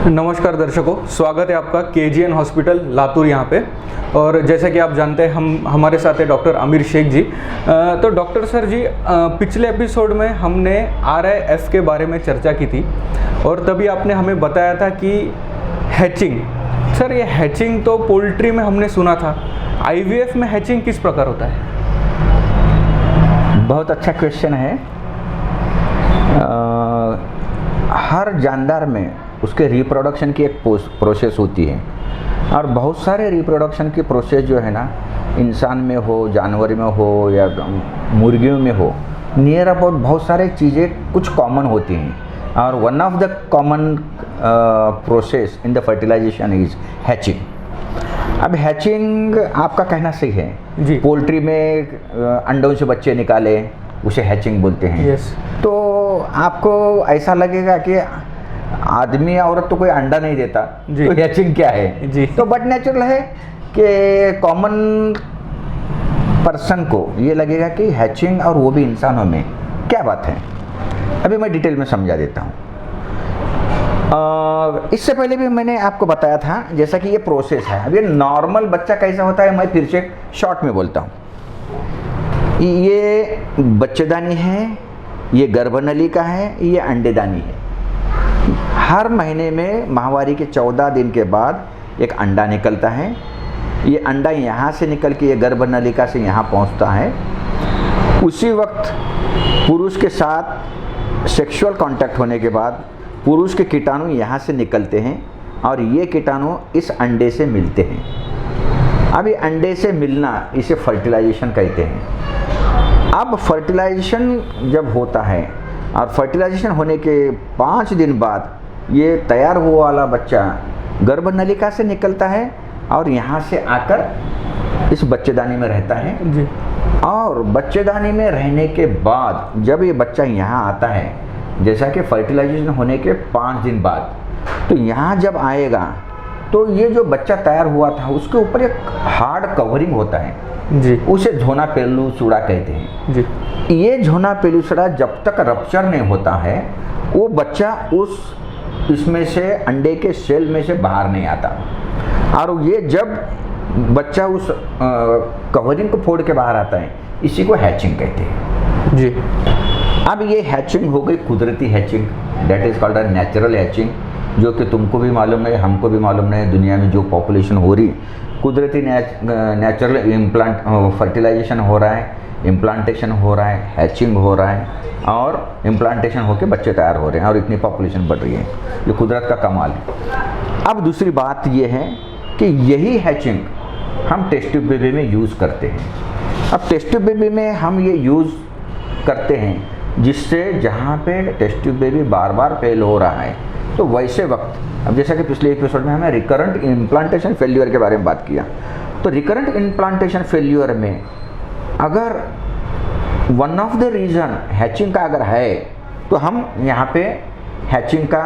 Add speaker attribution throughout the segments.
Speaker 1: नमस्कार दर्शकों, स्वागत है आपका KGN हॉस्पिटल लातूर यहाँ पे। और जैसे कि आप जानते हैं हमारे साथ है डॉक्टर आमिर शेख जी। तो डॉक्टर सर जी, पिछले एपिसोड में हमने RIF के बारे में चर्चा की थी और तभी आपने हमें बताया था कि हैचिंग। सर, ये हैचिंग तो पोल्ट्री में हमने सुना था, IVF में हैचिंग किस प्रकार होता है?
Speaker 2: बहुत अच्छा क्वेश्चन है। हर जानदार में उसके रिप्रोडक्शन की एक प्रोसेस होती है और बहुत सारे रिप्रोडक्शन की प्रोसेस जो है ना, इंसान में हो, जानवर में हो या मुर्गियों में हो, नियर अबाउट बहुत सारे चीज़ें कुछ कॉमन होती हैं और one of the common process in the fertilization is hatching. अब हैचिंग आपका कहना सही है
Speaker 1: जी।
Speaker 2: पोल्ट्री में अंडों से बच्चे निकाले उसे हैचिंग बोलते हैं।
Speaker 1: यस।
Speaker 2: तो आपको ऐसा लगेगा कि आदमी या औरत तो कोई अंडा नहीं देता, तो हैचिंग क्या है
Speaker 1: जी।
Speaker 2: तो बट नेचुरल है कि कॉमन पर्सन को ये लगेगा कि हैचिंग और वो भी इंसानों में क्या बात है। अभी मैं डिटेल में समझा देता हूँ। इससे पहले भी मैंने आपको बताया था जैसा कि ये प्रोसेस है। अब ये नॉर्मल बच्चा कैसा होता है, मैं फिर से शॉर्ट में बोलता हूँ। ये बच्चेदानी है, ये गर्भनलिका है, ये अंडेदानी है। हर महीने में माहवारी के 14 दिन के बाद एक अंडा निकलता है। ये अंडा यहाँ से निकल के ये गर्भनलिका से यहाँ पहुँचता है। उसी वक्त पुरुष के साथ सेक्सुअल कांटेक्ट होने के बाद पुरुष के कीटाणु यहाँ से निकलते हैं और ये कीटाणु इस अंडे से मिलते हैं। अब ये अंडे से मिलना, इसे फर्टिलाइजेशन कहते हैं। अब फर्टिलाइजेशन जब होता है और फर्टिलाइजेशन होने के 5 दिन बाद ये तैयार हुआ वाला बच्चा गर्भनलिका से निकलता है और यहाँ से आकर इस बच्चेदानी में रहता है
Speaker 1: जी।
Speaker 2: और बच्चेदानी में रहने के बाद जब ये बच्चा यहाँ आता है, जैसा कि फर्टिलाइजेशन होने के 5 दिन बाद, तो यहाँ जब आएगा तो ये जो बच्चा तैयार हुआ था उसके ऊपर एक हार्ड कवरिंग होता है
Speaker 1: जी।
Speaker 2: उसे झोना पेलुसुड़ा कहते हैं
Speaker 1: जी।
Speaker 2: ये झोना पेलुसुड़ा जब तक रप्चर नहीं होता है वो बच्चा इसमें से अंडे के सेल में से बाहर नहीं आता। और ये जब बच्चा उस कवरिंग को फोड़ के बाहर आता है, इसी को हैचिंग कहते हैं
Speaker 1: जी।
Speaker 2: अब ये हैचिंग हो गई कुदरती hatching, that is called a natural hatching, जो कि तुमको भी मालूम है, हमको भी मालूम है। दुनिया में जो पॉपुलेशन हो रही, कुदरती नेचुरल इम्प्लांट फर्टिलाइजेशन हो रहा है, इम्प्लांटेशन हो रहा है, हैचिंग हो रहा है और इम्प्लांटेशन होकर बच्चे तैयार हो रहे हैं और इतनी पॉपुलेशन बढ़ रही है। ये कुदरत का कमाल है। अब दूसरी बात ये है कि यही हैचिंग हम टेस्ट ट्यूब बेबी में यूज़ करते हैं। अब टेस्ट ट्यूब बेबी में हम ये यूज़ करते हैं जिससे जहाँ पे टेस्ट ट्यूब बेबी बार बार फेल हो रहा है, तो वैसे वक्त, अब जैसा कि पिछले एपिसोड में हमें रिकरेंट इम्प्लांटेशन फेल्यूर के बारे में बात किया, तो रिकरेंट इम्प्लांटेशन फेल्यूर में अगर one of the reason hatching का अगर है, तो हम यहाँ पे हैचिंग का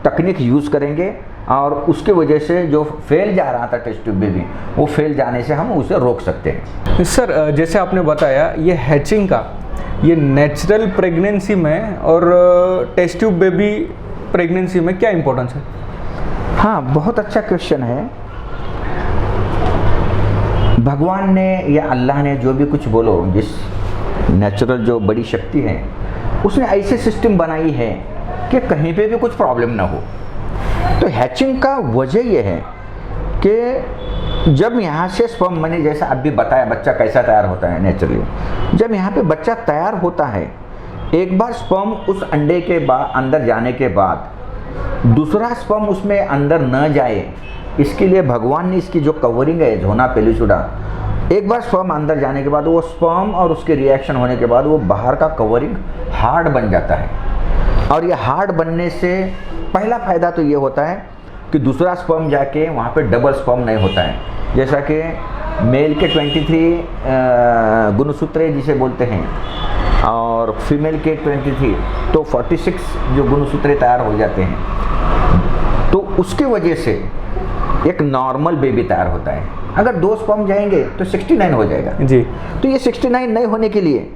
Speaker 2: तकनीक यूज़ करेंगे और उसके वजह से जो फेल जा रहा था टेस्ट ट्यूब बेबी, वो फेल जाने से हम उसे रोक सकते हैं।
Speaker 1: सर, जैसे आपने बताया, ये हैचिंग का ये नेचुरल प्रेगनेंसी में और टेस्ट ट्यूब बेबी प्रेगनेंसी में क्या इंपॉर्टेंस है?
Speaker 2: हाँ, बहुत अच्छा क्वेश्चन है। भगवान ने या अल्लाह ने जो भी कुछ बोलो, जिस नेचुरल जो बड़ी शक्ति है, उसने ऐसे सिस्टम बनाई है कि कहीं पे भी कुछ प्रॉब्लम ना हो। तो हैचिंग का वजह यह है कि जब यहाँ से स्पर्म, मैंने जैसा अभी बताया बच्चा कैसा तैयार होता है नेचुरली, जब यहाँ पे बच्चा तैयार होता है, एक बार स्पर्म उस अंडे के अंदर जाने के बाद दूसरा स्पर्म उसमें अंदर न जाए, इसके लिए भगवान ने इसकी जो कवरिंग है झोना पेलुसुड़ा, एक बार स्पर्म अंदर जाने के बाद वो स्पर्म और उसके रिएक्शन होने के बाद वो बाहर का कवरिंग हार्ड बन जाता है। और ये हार्ड बनने से पहला फ़ायदा तो ये होता है कि दूसरा स्पर्म जाके वहाँ पे डबल स्पर्म नहीं होता है। जैसा कि मेल के 23 गुणसूत्र जिसे बोलते हैं और फीमेल के 23, तो 46 जो गुणसूत्र तैयार हो जाते हैं। तो उसकी वजह से एक नॉर्मल बेबी तैयार होता है। अगर 2 स्पर्म जाएंगे तो 69 हो जाएगा
Speaker 1: जी।
Speaker 2: तो ये 69 नहीं होने के लिए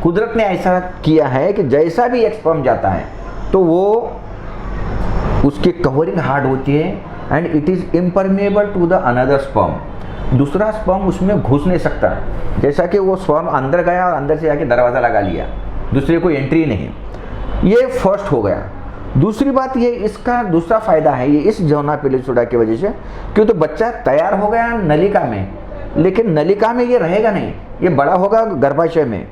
Speaker 2: कुदरत ने ऐसा किया है कि जैसा भी एक स्पर्म जाता है तो वो उसकी कवरिंग हार्ड होती है and it is impermeable to the another sperm. दूसरा स्पर्म उसमें घुस नहीं सकता, जैसा कि वो स्पर्म अंदर गया और अंदर से जाके दरवाज़ा लगा लिया, दूसरे कोई एंट्री नहीं। ये फर्स्ट हो गया। दूसरी बात ये इसका दूसरा फ़ायदा है ये इस जोना पेलिसुडा की वजह से, क्यों तो बच्चा तैयार हो गया नलिका में, लेकिन नलिका में ये रहेगा नहीं, ये बड़ा होगा गर्भाशय में।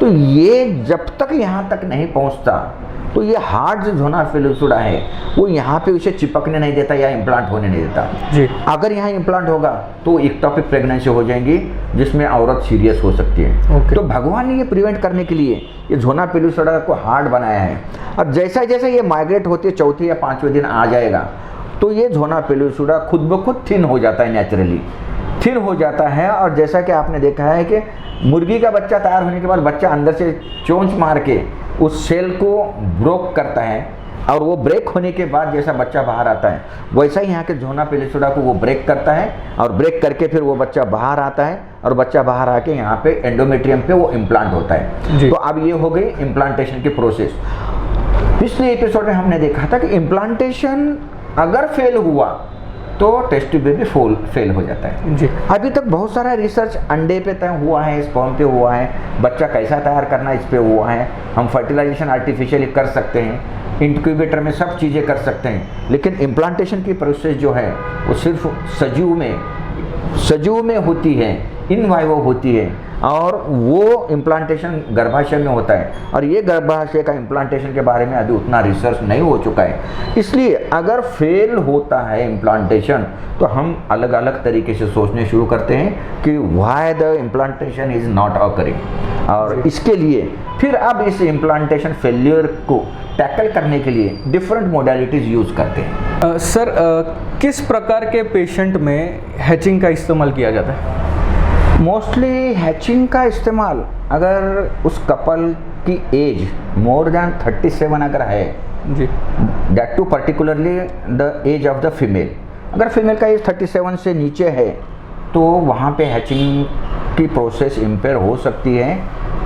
Speaker 2: तो ये जब तक यहाँ तक नहीं पहुँचता तो ये हार्ड जो जोना पेलिसुडा है वो यहाँ पे उसे चिपकने नहीं देता या इम्प्लांट होने नहीं देता
Speaker 1: जी।
Speaker 2: अगर यहाँ इम्प्लांट होगा तो इक्टोपिक प्रेगनेंसी हो जाएंगी, जिसमें औरत सीरियस हो सकती है।
Speaker 1: ओके।
Speaker 2: तो भगवान ने ये प्रिवेंट करने के लिए ये जोना पेलिसुडा को हार्ड बनाया है। और जैसा जैसा ये माइग्रेट होती है चौथे या पाँचवें दिन आ जाएगा तो ये जोना पेलिसुडा खुद ब खुद थिन हो जाता है, नेचुरली थिन हो जाता है। और जैसा कि आपने देखा है कि मुर्गी का बच्चा तैयार होने के बाद बच्चा अंदर से चोंच मार के उस सेल को ब्रोक करता है, और वो ब्रेक होने के बाद जैसा बच्चा बाहर आता है वैसा ही यहाँ के जोना पेलिसुडा को वो ब्रेक करता है, और ब्रेक करके फिर वो बच्चा बाहर आता है, और बच्चा बाहर आके यहाँ पे एंडोमेट्रियम पे वो इम्प्लांट होता है। तो अब ये हो गई इम्प्लांटेशन की प्रोसेस। पिछले एपिसोड में हमने देखा था कि इम्प्लांटेशन अगर फेल हुआ तो टेस्ट ट्यूब बेबी फेल हो जाता है
Speaker 1: जी।
Speaker 2: अभी तक बहुत सारा रिसर्च अंडे पे तय हुआ है, स्पर्म पे हुआ है, बच्चा कैसा तैयार करना इस पे हुआ है। हम फर्टिलाइजेशन आर्टिफिशियली कर सकते हैं, इंक्यूबेटर में सब चीज़ें कर सकते हैं, लेकिन इम्प्लांटेशन की प्रोसेस जो है वो सिर्फ सजीव में होती है, इन वाइवो होती है, और वो इम्प्लांटेशन गर्भाशय में होता है। और ये गर्भाशय का इम्प्लांटेशन के बारे में अभी उतना रिसर्च नहीं हो चुका है, इसलिए अगर फेल होता है इम्प्लांटेशन तो हम अलग अलग तरीके से सोचने शुरू करते हैं कि why the implantation is not occurring. और इसके लिए फिर अब इस इम्प्लांटेशन फेल्यूर को टैकल करने के लिए डिफरेंट मोडालिटीज़ यूज़ करते हैं।
Speaker 1: सर किस प्रकार के पेशेंट में हैचिंग का इस्तेमाल किया जाता है?
Speaker 2: मोस्टली हैचिंग का इस्तेमाल अगर उस कपल की एज मोर देन 37 अगर है
Speaker 1: जी,
Speaker 2: that too particularly the age of the female, अगर फीमेल का एज 37 से नीचे है तो वहाँ पे हैचिंग की प्रोसेस इम्पेयर हो सकती है।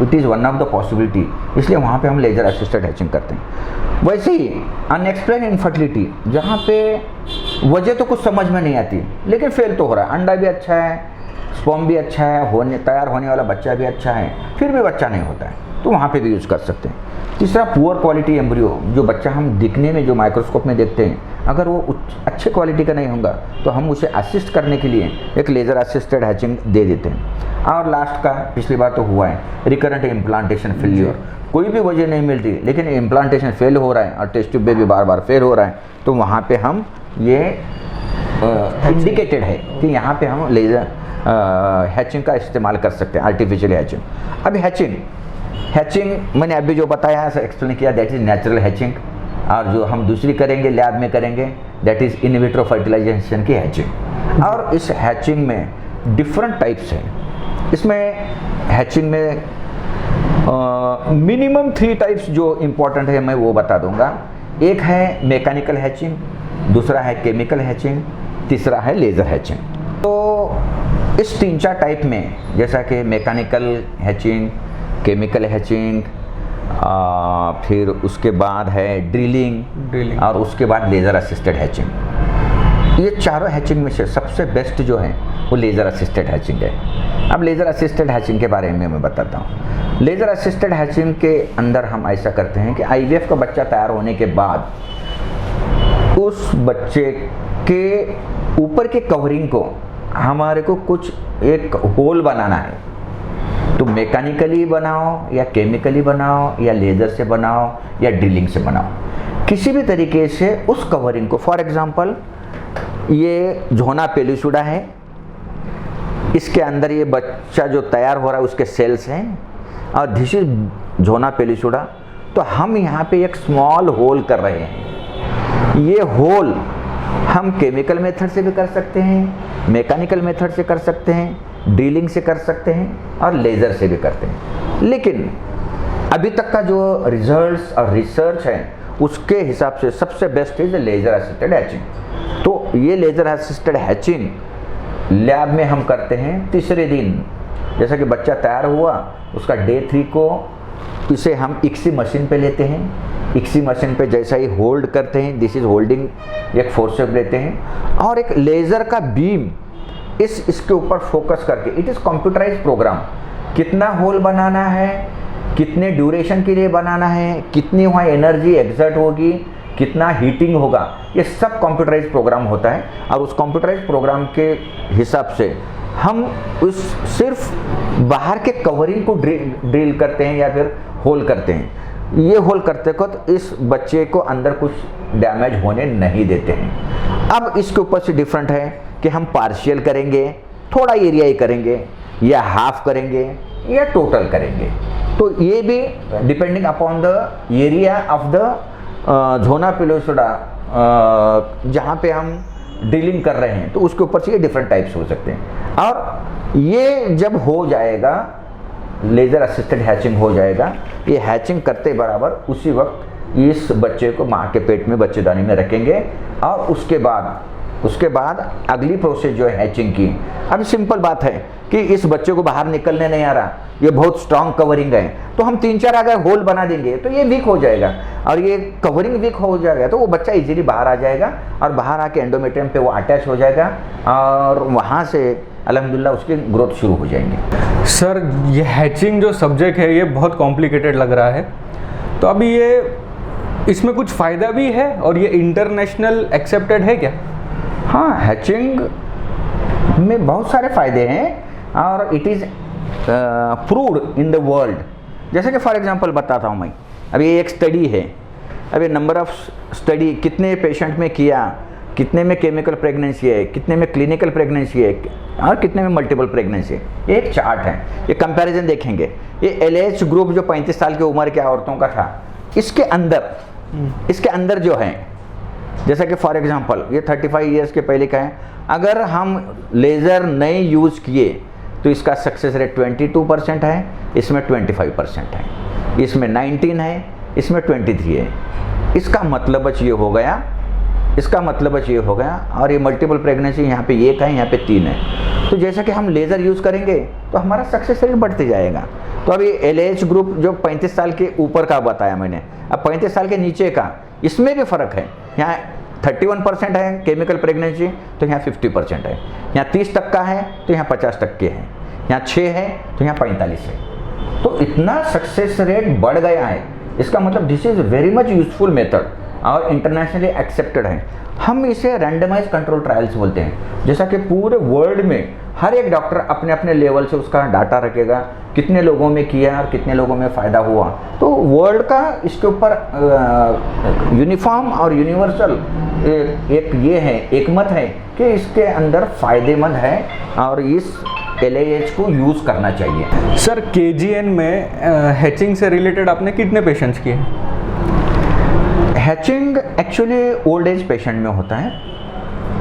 Speaker 2: It is one of the possibility, इसलिए वहाँ पे हम लेज़र असिस्टेड हैचिंग करते हैं। वैसे ही अनएक्सप्लेन इनफर्टिलिटी, जहाँ पे वजह तो कुछ समझ में नहीं आती लेकिन फेल तो हो रहा है, अंडा भी अच्छा है, स्पर्म भी अच्छा है, तैयार होने वाला बच्चा भी अच्छा है, फिर भी बच्चा नहीं होता है, तो वहाँ पे भी यूज़ कर सकते हैं। तीसरा पुअर क्वालिटी एम्ब्रियो, जो बच्चा हम दिखने में जो माइक्रोस्कोप में देखते हैं अगर वो अच्छे क्वालिटी का नहीं होगा तो हम उसे असिस्ट करने के लिए एक लेज़र असिस्टेड हैचिंग दे देते हैं। और लास्ट का पिछली बार तो हुआ है रिकरेंट इम्प्लांटेशन फेल्यूर, कोई भी वजह नहीं मिलती लेकिन इम्प्लांटेशन फेल हो रहा है और टेस्ट ट्यूब भी बार बार फेल हो रहा है, तो वहाँ पर हम ये इंडिकेटेड है कि यहाँ पर हम लेज़र हैचिंग का इस्तेमाल कर सकते हैं, आर्टिफिशियल हैचिंग। अब हैचिंग मैंने अभी जो बताया एक्सप्लेन किया, दैट इज़ नेचुरल हैचिंग, और जो हम दूसरी करेंगे लैब में करेंगे that is in vitro fertilization की हैचिंग। और इस हैचिंग में डिफरेंट टाइप्स हैं। इसमें हैचिंग में मिनिमम 3 टाइप्स जो इम्पोर्टेंट है मैं वो बता दूंगा। एक है मैकेनिकल हैचिंग, दूसरा है केमिकल हैचिंग, तीसरा है लेज़र हैचिंग। तो इस 3-4 टाइप में जैसा कि मैकेनिकल हैचिंग, केमिकल हैचिंग, फिर उसके बाद है ड्रिलिंग और उसके बाद लेज़र असिस्टेड हैचिंग। ये चारों हैचिंग में से सबसे बेस्ट जो है वो लेज़र असिस्टेड हैचिंग है। अब लेज़र असिस्टेड हैचिंग के बारे में मैं बताता हूँ। लेज़र असिस्टेड हैचिंग के अंदर हम ऐसा करते हैं कि IVF का बच्चा तैयार होने के बाद उस बच्चे के ऊपर के कवरिंग को हमारे को कुछ एक होल बनाना है, तो मैकेनिकली बनाओ या केमिकली बनाओ या लेज़र से बनाओ या ड्रिलिंग से बनाओ, किसी भी तरीके से उस कवरिंग को, फॉर एग्जांपल ये जोना पेलिसुडा है, इसके अंदर ये बच्चा जो तैयार हो रहा है उसके सेल्स हैं और दिस इज जोना पेलिसुडा, तो हम यहाँ पे एक स्मॉल होल कर रहे हैं। ये होल हम केमिकल मेथड से भी कर सकते हैं, मैकेनिकल मेथड से कर सकते हैं, ड्रिलिंग से कर सकते हैं और लेज़र से भी करते हैं। लेकिन अभी तक का जो रिजल्ट्स और रिसर्च है उसके हिसाब से सबसे best is laser assisted hatching. तो ये लेज़र असिस्टेड हैचिंग लैब में हम करते हैं तीसरे दिन, जैसा कि बच्चा तैयार हुआ उसका डे 3 को इसे हम इक्सी मशीन पे लेते हैं, इक्सी मशीन पे जैसा ही होल्ड करते हैं, दिस इज होल्डिंग, एक फोर्सेप लेते हैं और एक लेज़र का बीम इसके ऊपर फोकस करके, इट इज़ कंप्यूटराइज प्रोग्राम, कितना होल बनाना है, कितने ड्यूरेशन के लिए बनाना है, कितनी वहाँ एनर्जी एग्जर्ट होगी, कितना हीटिंग होगा, ये सब कंप्यूटराइज प्रोग्राम होता है। और उस कंप्यूटराइज प्रोग्राम के हिसाब से हम उस सिर्फ बाहर के कवरिंग को ड्रिल करते हैं या फिर होल करते हैं। ये होल करते वक्त इस बच्चे को अंदर कुछ डैमेज होने नहीं देते हैं। अब इसके ऊपर से डिफरेंट है कि हम पार्शियल करेंगे, थोड़ा एरिया ही करेंगे, या हाफ करेंगे, या टोटल करेंगे। तो ये भी depending upon the area of the zona pellucida जहाँ पे हम ड्रिलिंग कर रहे हैं, तो उसके ऊपर से ये डिफरेंट टाइप्स हो सकते हैं। और ये जब हो जाएगा, लेज़र असिस्टेड हैचिंग हो जाएगा, ये हैचिंग करते बराबर उसी वक्त इस बच्चे को माँ के पेट में बच्चेदानी में रखेंगे। और उसके बाद अगली प्रोसेस जो है हैचिंग की, अब सिंपल बात है कि इस बच्चे को बाहर निकलने नहीं आ रहा, ये बहुत स्ट्रांग कवरिंग है, तो हम 3-4 अगर होल बना देंगे तो ये वीक हो जाएगा, और ये कवरिंग वीक हो जाएगा तो वो बच्चा इजीली बाहर आ जाएगा, और बाहर आके एंडोमेट्रियम पे वो अटैच हो जाएगा, और वहाँ से अल्हम्दुलिल्लाह उसकी ग्रोथ शुरू हो जाएंगे।
Speaker 1: सर, ये हैचिंग जो सब्जेक्ट है ये बहुत कॉम्प्लिकेटेड लग रहा है, तो अभी ये इसमें कुछ फ़ायदा भी है और ये इंटरनेशनल एक्सेप्टेड है क्या?
Speaker 2: हाँ, हैचिंग में बहुत सारे फ़ायदे हैं और it is proved in the world. जैसे कि फॉर एग्जांपल बताता हूँ मैं, अभी एक स्टडी है, अभी नंबर ऑफ स्टडी कितने पेशेंट में किया, कितने में केमिकल प्रेगनेंसी है, कितने में क्लिनिकल प्रेगनेंसी है, और कितने में मल्टीपल प्रेगनेंसी है। ये एक चार्ट है, ये कंपैरिजन देखेंगे। ये LH ग्रुप जो 35 साल की उम्र के औरतों का था, इसके अंदर जो है, जैसा कि फॉर एग्जांपल ये 35 ईयर्स के पहले का है, अगर हम लेज़र नहीं यूज़ किए तो इसका सक्सेस रेट 22% है, इसमें 25% है, इसमें 19 है, इसमें 23 है। इसका मतलब ये हो गया, और ये मल्टीपल प्रेगनेंसी यहाँ पे 1 है, यहाँ पे 3 है। तो जैसा कि हम लेज़र यूज़ करेंगे तो हमारा सक्सेस रेट बढ़ते जाएगा। तो अभी LH ग्रुप जो 35 साल के ऊपर का बताया मैंने, अब 35 साल के नीचे का, इसमें भी फ़र्क है। यहाँ 31% है केमिकल प्रेगनेंसी, तो यहाँ 50% है। यहाँ 30 तक का है तो यहाँ 50% है, यहाँ 6 है तो यहाँ 45 है। तो इतना सक्सेस रेट बढ़ गया है, इसका मतलब this is very much useful method और इंटरनेशनली एक्सेप्टेड है। हम इसे रैंडमाइज कंट्रोल ट्रायल्स बोलते हैं। जैसा कि पूरे वर्ल्ड में हर एक डॉक्टर अपने अपने लेवल से उसका डाटा रखेगा, कितने लोगों में किया और कितने लोगों में फ़ायदा हुआ। तो वर्ल्ड का इसके ऊपर यूनिफॉर्म और यूनिवर्सल एक मत है कि इसके अंदर फ़ायदेमंद है और इस LAH को यूज़ करना चाहिए।
Speaker 1: सर, KGN में हैचिंग से रिलेटेड आपने कितने पेशेंट्स किए?
Speaker 2: Hatching actually old age patient में होता है।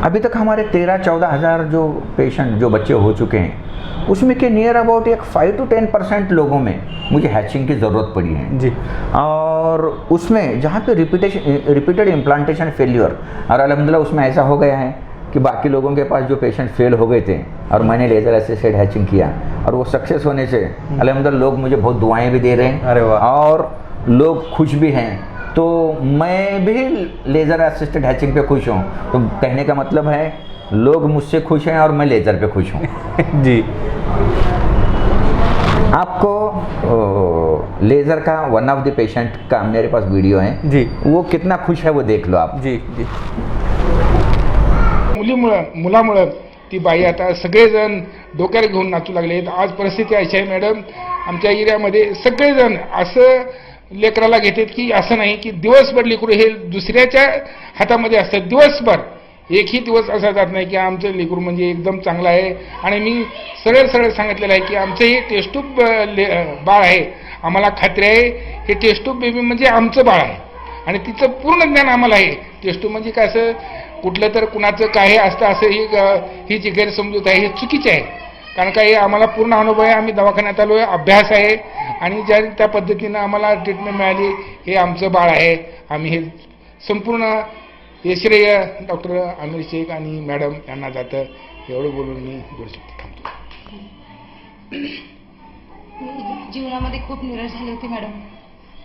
Speaker 2: अभी तक हमारे 13-14 हज़ार जो पेशेंट जो बच्चे हो चुके हैं, उसमें के नियर अबाउट एक 5 to 10% लोगों में मुझे हैचिंग की ज़रूरत पड़ी है
Speaker 1: जी।
Speaker 2: और उसमें जहाँ पे रिपीटेड इम्प्लांटेशन फेल्यूर, और अल्हम्दुलिल्लाह उसमें ऐसा हो गया है कि बाकी लोगों के पास जो पेशेंट फेल हो गए थे और मैंने लेज़र असिस्टेड हैचिंग किया और वो सक्सेस होने से अल्हम्दुलिल्लाह लोग मुझे बहुत दुआएं भी दे रहे हैं।
Speaker 1: अरे वाह।
Speaker 2: और लोग खुश भी हैं। तो मैं भी लेज़र असिस्टेड हैचिंग पे खुश हूँ। तो कहने का मतलब है लोग मुझसे खुश हैं और मैं लेज़र पे खुश हूँ।
Speaker 1: जी।
Speaker 2: आपको लेज़र का वन ऑफ द पेशेंट का मेरे पास वीडियो है
Speaker 1: जी,
Speaker 2: वो कितना खुश है वो देख लो आप।
Speaker 1: जी जी।
Speaker 3: मुलामुळं ती बाई आता सगळेजण डोक्याला घेऊन नाचू लागले। आज परिस्थिती अशी आहे मॅडम, आमच्या एरियामध्ये सगळेजण असं लेकराला घेतात की असं नाही की दिवसभर लेकरू हे दुसऱ्याच्या हातामध्ये असतात। दिवसभर एकही दिवस असा जात नाही की आमचं लेकरू म्हणजे एकदम चांगलं आहे। आणि मी सरळ सरळ सांगितलेलं आहे की आमचं हे टेस्ट ट्यूब बाळ आहे, आम्हाला खात्री आहे हे टेस्ट ट्यूब बेबी म्हणजे आमचं बाळ आहे आणि तिचं पूर्ण ज्ञान आम्हाला आहे। टेस्ट ट्यूब म्हणजे काय, असं कुठलं तर कुणाचं काय असतं असं ही जी गैरसमजूत आहे हे चुकीची आहे। कारण का हे आम्हाला पूर्ण अनुभव आहे, आम्ही दवाखान्यात आलो आहे, अभ्यास आहे आणि ज्या त्या पद्धतीनं आम्हाला ट्रीटमेंट मिळाली हे आमचं बाळ आहे। आम्ही हे संपूर्ण हे श्रेय डॉक्टर आमिर शेख आणि मॅडम यांना जातं। एवढं बोलून मी बोलतो, थांबतो।
Speaker 4: जीवनामध्ये खूप निराश झाले होते मॅडम,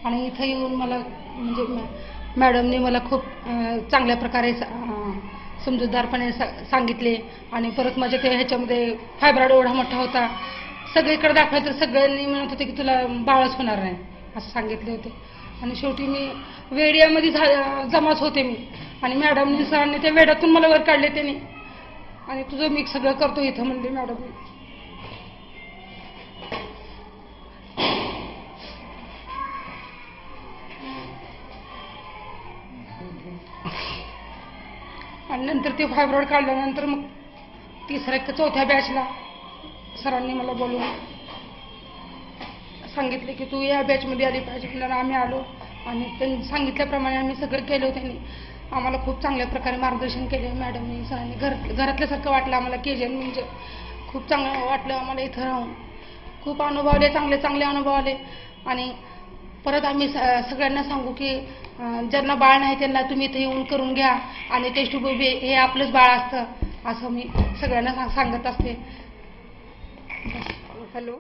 Speaker 4: आणि इथं येऊन मला म्हणजे मॅडमने मला खूप चांगल्या प्रकारे समजूतदारपणे सांगितले. आणि परत माझ्या ते ह्याच्यामध्ये फायब्रॉइड एवढा मोठा होता, सगळीकडे दाखवायचं, सगळ्यांनी म्हणत होते की तुला बाळच होणार नाही असं सांगितले होते. आणि शेवटी मी वेड्यामध्ये जमाच होते मी, आणि मॅडमनी सरांनी त्या वेड्यातून मला वर काढले त्यांनी, आणि तुझं मी सगळं करतो इथं म्हणले मॅडम. आणि नंतर ते फायब्रॉइड काढल्यानंतर मग तिसऱ्या का चौथ्या बॅचला सरांनी मला बोलवून सांगितले की तू या बॅचमध्ये आली पाहिजे. म्हणून आम्ही आलो आणि त्यांनी सांगितल्याप्रमाणे आम्ही सगळं केलं. त्यांनी आम्हाला खूप चांगल्या प्रकारे मार्गदर्शन केले मॅडमनी, सरांनी. घरातल्यासारखं वाटलं आम्हाला. केजीएन म्हणजे खूप चांगलं वाटलं आम्हाला इथं राहून. खूप अनुभव आले, चांगले चांगले अनुभव आले. आणि परत आम्ही सगळ्यांना सांगू की ज्यांना बाळ नाही त्यांना तुम्ही इथे येऊन करून घ्या, आणि टेस्ट बेबी हे आपलंच बाळ असतं असं मी सगळ्यांना सांगत असते. हॅलो.